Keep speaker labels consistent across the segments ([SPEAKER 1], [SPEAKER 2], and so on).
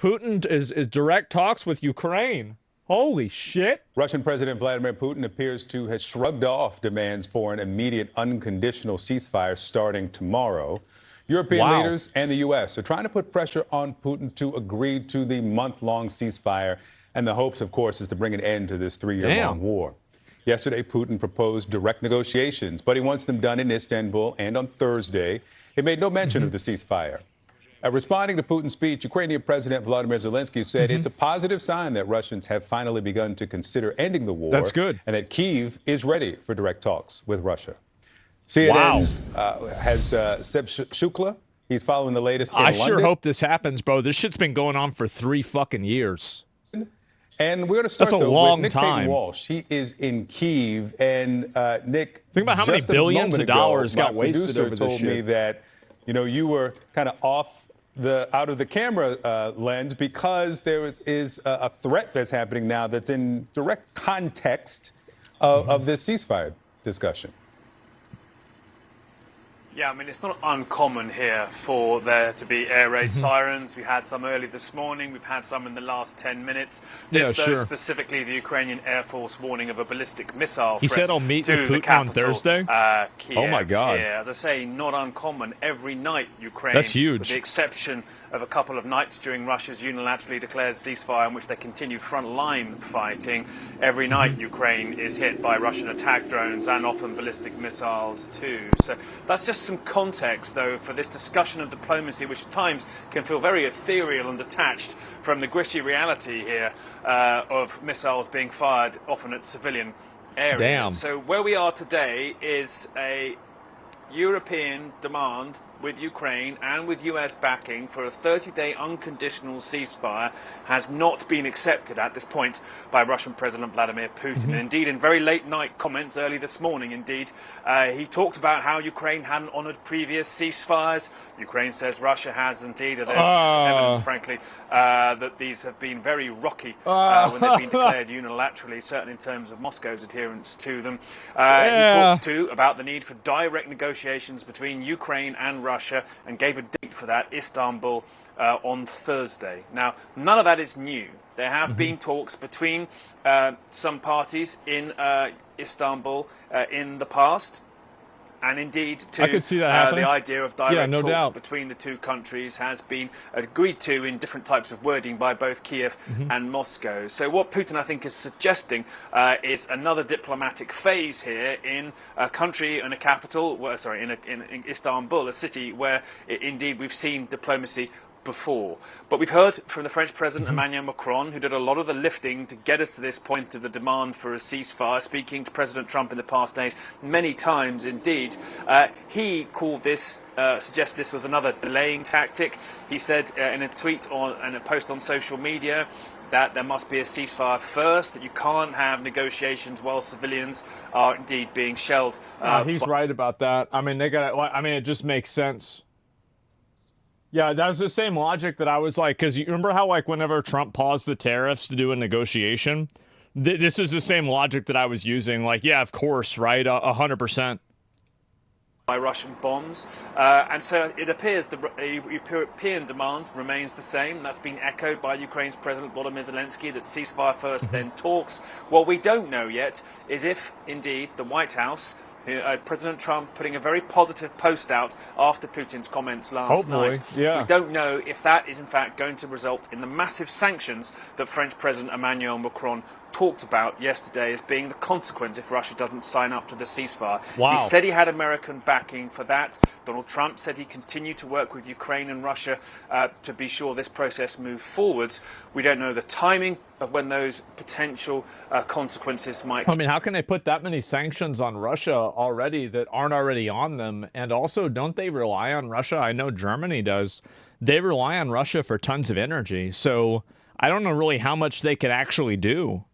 [SPEAKER 1] Putin is direct talks with Ukraine. Holy shit.
[SPEAKER 2] Russian President Vladimir Putin appears to have shrugged off demands for an immediate unconditional ceasefire starting tomorrow. European leaders and the U.S. are trying to put pressure on Putin to agree to the month-long ceasefire. And the hopes, of course, is to bring an end to this 3-year-long war. Yesterday, Putin proposed direct negotiations, but he wants them done in Istanbul. And on Thursday, he made no mention of the ceasefire. Responding to Putin's speech, Ukrainian President Volodymyr Zelensky said it's a positive sign that Russians have finally begun to consider ending the war.
[SPEAKER 1] That's good.
[SPEAKER 2] And that Kyiv is ready for direct talks with Russia. CNN has Seb Shukla. He's following the latest in London.
[SPEAKER 1] I sure hope this happens, bro. This shit's been going on for 3 fucking years.
[SPEAKER 2] And we're going to start
[SPEAKER 1] That's a long
[SPEAKER 2] with Nick
[SPEAKER 1] time.
[SPEAKER 2] Walsh. He is in Kyiv. And Nick,
[SPEAKER 1] think about how many billions of dollars got wasted over this shit.
[SPEAKER 2] My producer told me that, you were kind of out of the camera lens because there is a threat that's happening now that's in direct context of this ceasefire discussion.
[SPEAKER 3] Yeah, I mean, it's not uncommon here for there to be air raid sirens. We had some early this morning. We've had some in the last 10 minutes. This, though, specifically the Ukrainian Air Force warning of a ballistic missile.
[SPEAKER 1] He said I'll meet with Putin on Thursday?
[SPEAKER 3] Kiev.
[SPEAKER 1] Oh, my God.
[SPEAKER 3] Yeah, as I say, not uncommon. Every night, Ukraine,
[SPEAKER 1] that's huge.
[SPEAKER 3] with the exception of a couple of nights during Russia's unilaterally declared ceasefire in which they continue front-line fighting. Every night, Ukraine is hit by Russian attack drones and often ballistic missiles too. So that's just some context, though, for this discussion of diplomacy, which at times can feel very ethereal and detached from the gritty reality here of missiles being fired often at civilian areas.
[SPEAKER 1] Damn.
[SPEAKER 3] So where we are today is a European demand with Ukraine and with US backing for a 30-day unconditional ceasefire has not been accepted at this point by Russian President Vladimir Putin. And indeed, in very late night comments early this morning, he talked about how Ukraine hadn't honoured previous ceasefires. Ukraine says Russia has indeed. There's evidence, frankly, that these have been very rocky when they've been declared unilaterally, certainly in terms of Moscow's adherence to them. He talked too about the need for direct negotiations between Ukraine and Russia and gave a date for that, Istanbul, on Thursday. Now, none of that is new. There have been talks between some parties in Istanbul in the past. And indeed,
[SPEAKER 1] I could see that
[SPEAKER 3] the idea of direct talks
[SPEAKER 1] doubt.
[SPEAKER 3] between the two countries has been agreed to in different types of wording by both Kiev and Moscow. So what Putin, I think, is suggesting is another diplomatic phase here in a country and a capital, in Istanbul, a city where indeed we've seen diplomacy before. But we've heard from the French President Emmanuel Macron, who did a lot of the lifting to get us to this point of the demand for a ceasefire, speaking to President Trump in the past days many times indeed. He called this, suggested this was another delaying tactic. He said in a tweet and a post on social media that there must be a ceasefire first, that you can't have negotiations while civilians are indeed being shelled.
[SPEAKER 1] He's right about that. I mean, it just makes sense. Yeah, that's the same logic that I was like, because you remember how, like, whenever Trump paused the tariffs to do a negotiation, this is the same logic that I was using. Like, yeah, of course, right? 100%.
[SPEAKER 3] By Russian bombs. And so it appears the European demand remains the same. That's been echoed by Ukraine's President Volodymyr Zelensky, that ceasefire first, then talks. What we don't know yet is if, indeed, the White House, President Trump putting a very positive post out after Putin's comments last night.
[SPEAKER 1] Yeah.
[SPEAKER 3] We don't know if that is in fact going to result in the massive sanctions that French President Emmanuel Macron talked about yesterday as being the consequence if Russia doesn't sign up to the ceasefire.
[SPEAKER 1] Wow.
[SPEAKER 3] He said he had American backing for that. Donald Trump said he continued to work with Ukraine and Russia to be sure this process moved forwards. We don't know the timing of when those potential consequences might.
[SPEAKER 1] I mean, how can they put that many sanctions on Russia already that aren't already on them? And also, don't they rely on Russia? I know Germany does. They rely on Russia for tons of energy. So I don't know really how much they could actually do.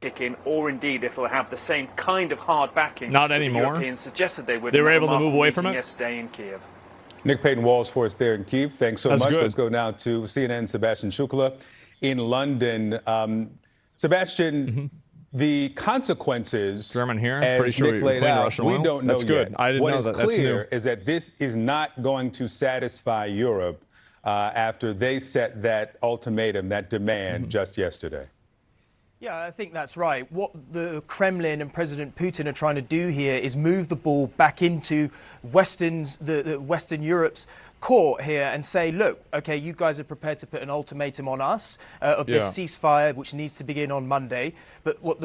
[SPEAKER 3] Kick in, or indeed if they'll have the same kind of hard backing.
[SPEAKER 1] Not anymore.
[SPEAKER 3] The Europeans suggested they would.
[SPEAKER 1] They were able to move away from it
[SPEAKER 3] yesterday in Kiev.
[SPEAKER 2] Nick Payton-Walls for us there in Kyiv. Thanks so much.
[SPEAKER 1] Good.
[SPEAKER 2] Let's go now to CNN Sebastian Shukla in London. Sebastian, the consequences,
[SPEAKER 1] German here.
[SPEAKER 2] as
[SPEAKER 1] Pretty sure
[SPEAKER 2] Nick laid out,
[SPEAKER 1] Russian
[SPEAKER 2] we
[SPEAKER 1] oil.
[SPEAKER 2] don't know
[SPEAKER 1] That's good.
[SPEAKER 2] yet.
[SPEAKER 1] I didn't
[SPEAKER 2] what
[SPEAKER 1] know
[SPEAKER 2] is
[SPEAKER 1] that. That's
[SPEAKER 2] clear
[SPEAKER 1] new.
[SPEAKER 2] is that this is not going to satisfy Europe. after they set that ultimatum, that demand just yesterday.
[SPEAKER 4] Yeah, I think that's right. What the Kremlin and President Putin are trying to do here is move the ball back into the Western Europe's court here and say, look, okay, you guys are prepared to put an ultimatum on us of this ceasefire, which needs to begin on Monday. But what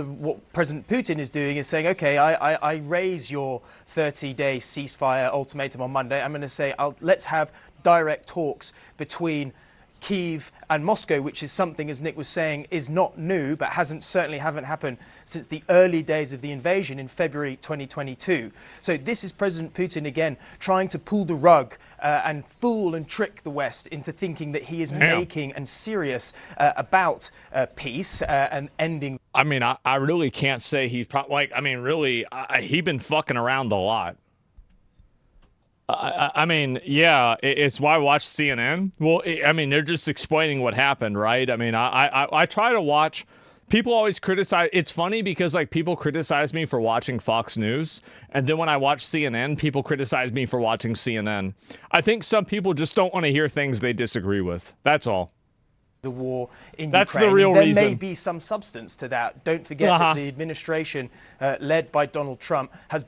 [SPEAKER 4] President Putin is doing is saying, okay, I raise your 30-day ceasefire ultimatum on Monday. I'm going to say, let's have direct talks between Kyiv and Moscow, which is something, as Nick was saying, is not new, but certainly haven't happened since the early days of the invasion in February 2022. So this is President Putin again trying to pull the rug and fool and trick the West into thinking that he is making and serious about peace and ending.
[SPEAKER 1] I mean, I really can't say he's probably he's been fucking around a lot. I mean, yeah, it's why I watch CNN. Well, I mean, they're just explaining what happened, right? I mean, I try to watch. People always criticize. It's funny because like people criticize me for watching Fox News, and then when I watch CNN, people criticize me for watching CNN. I think some people just don't want to hear things they disagree with. That's all.
[SPEAKER 4] The war in
[SPEAKER 1] That's
[SPEAKER 4] Ukraine.
[SPEAKER 1] The real
[SPEAKER 4] there
[SPEAKER 1] reason.
[SPEAKER 4] May be some substance to that. Don't forget that the administration led by Donald Trump has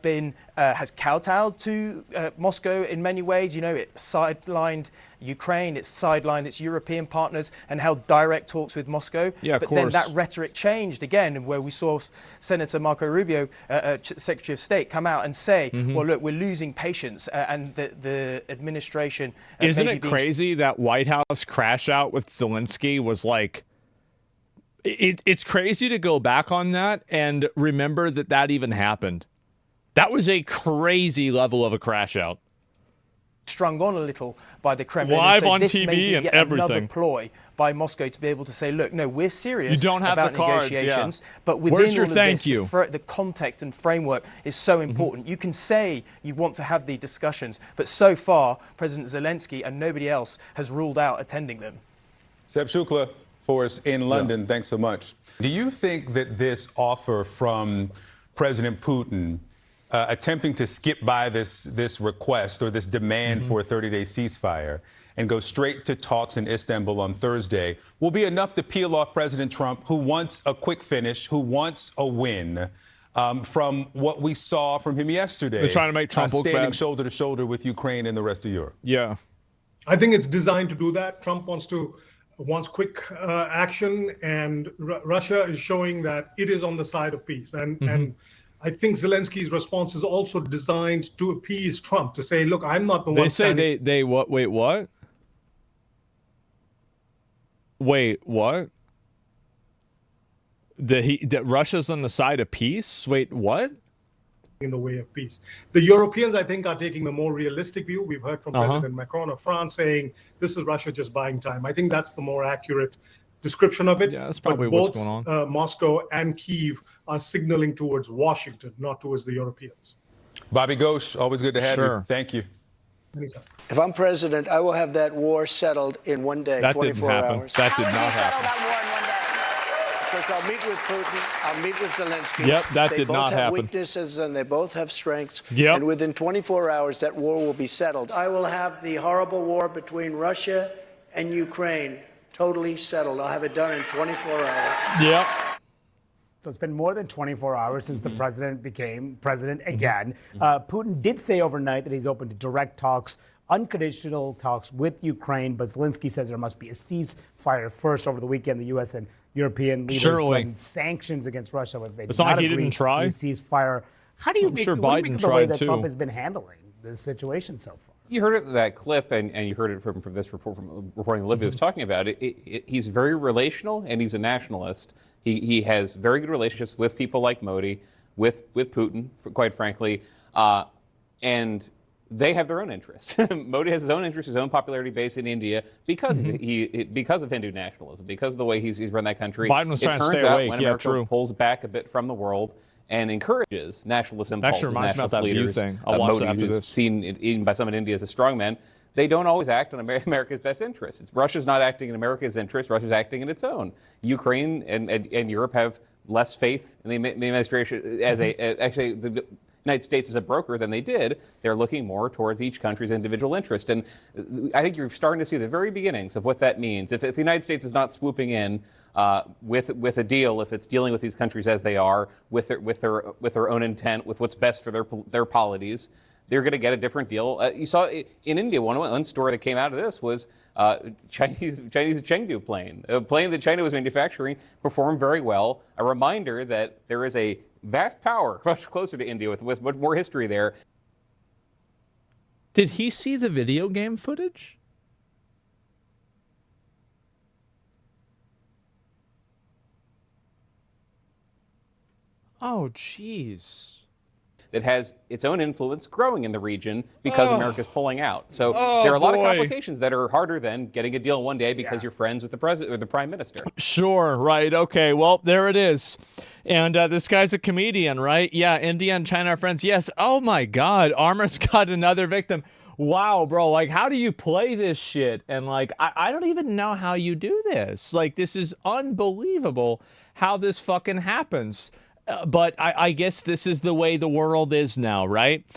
[SPEAKER 4] kowtowed to Moscow in many ways. You know, it sidelined Ukraine, it's sidelined its European partners and held direct talks with Moscow.
[SPEAKER 1] Yeah,
[SPEAKER 4] but then that rhetoric changed again, where we saw Senator Marco Rubio, Secretary of State, come out and say, well, look, we're losing patience, and the administration...
[SPEAKER 1] Isn't it crazy that White House crash out with Zelensky was like... It's crazy to go back on that and remember that even happened. That was a crazy level of a crash out.
[SPEAKER 4] Strung on a little by the Kremlin.
[SPEAKER 1] Live
[SPEAKER 4] so
[SPEAKER 1] on
[SPEAKER 4] this
[SPEAKER 1] TV
[SPEAKER 4] may be
[SPEAKER 1] and
[SPEAKER 4] yet
[SPEAKER 1] everything.
[SPEAKER 4] Another ploy by Moscow to be able to say, look, no, we're serious
[SPEAKER 1] You don't have
[SPEAKER 4] about
[SPEAKER 1] the cards,
[SPEAKER 4] negotiations,
[SPEAKER 1] yeah.
[SPEAKER 4] but within
[SPEAKER 1] Where's your
[SPEAKER 4] all of
[SPEAKER 1] thank
[SPEAKER 4] this,
[SPEAKER 1] you?
[SPEAKER 4] the context and framework is so important. You can say you want to have the discussions, but so far, President Zelensky and nobody else has ruled out attending them.
[SPEAKER 2] Seb Shukla for us in London. Thanks so much. Do you think that this offer from President Putin attempting to skip by this request or this demand for a 30-day ceasefire and go straight to talks in Istanbul on Thursday will be enough to peel off President Trump, who wants a quick finish, who wants a win, from what we saw from him yesterday?
[SPEAKER 1] They're trying to make Trump look
[SPEAKER 2] standing
[SPEAKER 1] bad.
[SPEAKER 2] shoulder to shoulder with Ukraine and the rest of Europe.
[SPEAKER 1] Yeah.
[SPEAKER 5] I think it's designed to do that. Trump wants quick action, and Russia is showing that it is on the side of peace. And I think Zelensky's response is also designed to appease Trump, to say, look, I'm not the one.
[SPEAKER 1] They say they what? Wait, what? Wait, what? That Russia's on the side of peace? Wait, what?
[SPEAKER 5] In the way of peace. The Europeans, I think, are taking the more realistic view. We've heard from President Macron of France saying this is Russia just buying time. I think that's the more accurate description of it.
[SPEAKER 1] Yeah, that's probably
[SPEAKER 5] but
[SPEAKER 1] what's
[SPEAKER 5] both,
[SPEAKER 1] going on.
[SPEAKER 5] Moscow and Kyiv are signaling towards Washington, not towards the Europeans.
[SPEAKER 2] Bobby Ghosh, always good to have you. Thank you.
[SPEAKER 5] Anytime.
[SPEAKER 6] If I'm president, I will have that war settled in one day,
[SPEAKER 1] That
[SPEAKER 6] 24
[SPEAKER 1] didn't happen.
[SPEAKER 6] hours.
[SPEAKER 1] That did not happen.
[SPEAKER 7] That war in one day?
[SPEAKER 6] Because I'll meet with Putin, I'll meet with Zelensky.
[SPEAKER 1] Yep, that did not
[SPEAKER 6] They both have
[SPEAKER 1] happen.
[SPEAKER 6] weaknesses and they both have strengths.
[SPEAKER 1] Yep.
[SPEAKER 6] And within 24 hours, that war will be settled.
[SPEAKER 8] I will have the horrible war between Russia and Ukraine totally settled. I'll have it done in 24 hours.
[SPEAKER 1] Yep.
[SPEAKER 9] So it's been more than 24 hours since the president became president again. Putin did say overnight that he's open to direct talks, unconditional talks with Ukraine, but Zelensky says there must be a ceasefire first. Over the weekend, the U.S. and European leaders threatened sanctions against Russia if they did not agree to a ceasefire. How do you make,
[SPEAKER 1] sure
[SPEAKER 9] what do you
[SPEAKER 1] Biden
[SPEAKER 9] make of the way that
[SPEAKER 1] tried
[SPEAKER 9] Trump
[SPEAKER 1] too.
[SPEAKER 9] has been handling this situation so far?
[SPEAKER 10] You heard it, that clip, and you heard it from this report from reporting Olivia was talking about it. He's very relational, and he's a nationalist. He has very good relationships with people like Modi, with Putin, quite frankly, and they have their own interests. Modi has his own interests, his own popularity base in India because because of Hindu nationalism, because of the way he's run that country.
[SPEAKER 1] Biden was trying to
[SPEAKER 10] turns
[SPEAKER 1] stay
[SPEAKER 10] out
[SPEAKER 1] awake.
[SPEAKER 10] when
[SPEAKER 1] Yeah,
[SPEAKER 10] America
[SPEAKER 1] true.
[SPEAKER 10] pulls back a bit from the world and encourages nationalist impulses,
[SPEAKER 1] Actually reminds me about
[SPEAKER 10] nationalist
[SPEAKER 1] that View
[SPEAKER 10] leaders,
[SPEAKER 1] thing. I'll watch
[SPEAKER 10] Modi,
[SPEAKER 1] it after
[SPEAKER 10] who's
[SPEAKER 1] this.
[SPEAKER 10] seen even by some in India as a strongman, they don't always act in America's best interest. Russia's not acting in America's interest. Russia's acting in its own. Ukraine and Europe have less faith in the administration as actually. United States as a broker than they did. They're looking more towards each country's individual interest. And I think you're starting to see the very beginnings of what that means. If the United States is not swooping in with a deal, if it's dealing with these countries as they are, with their own intent, with what's best for their polities, they're going to get a different deal. You saw in India, one story that came out of this was Chinese Chengdu plane. A plane that China was manufacturing performed very well. A reminder that there is a vast power much closer to India with much more history there.
[SPEAKER 1] Did he see the video game footage? Oh, jeez.
[SPEAKER 10] That has its own influence growing in the region because America's pulling out. So there are a lot of complications that are harder than getting a deal one day because you're friends with the president or the prime minister.
[SPEAKER 1] Sure, right. Okay, well, there it is. And this guy's a comedian, right? Yeah, India and China are friends. Yes. Oh, my God. Armor's got another victim. Wow, bro. Like, how do you play this shit? And, like, I don't even know how you do this. Like, this is unbelievable how this fucking happens. But I guess this is the way the world is now, right?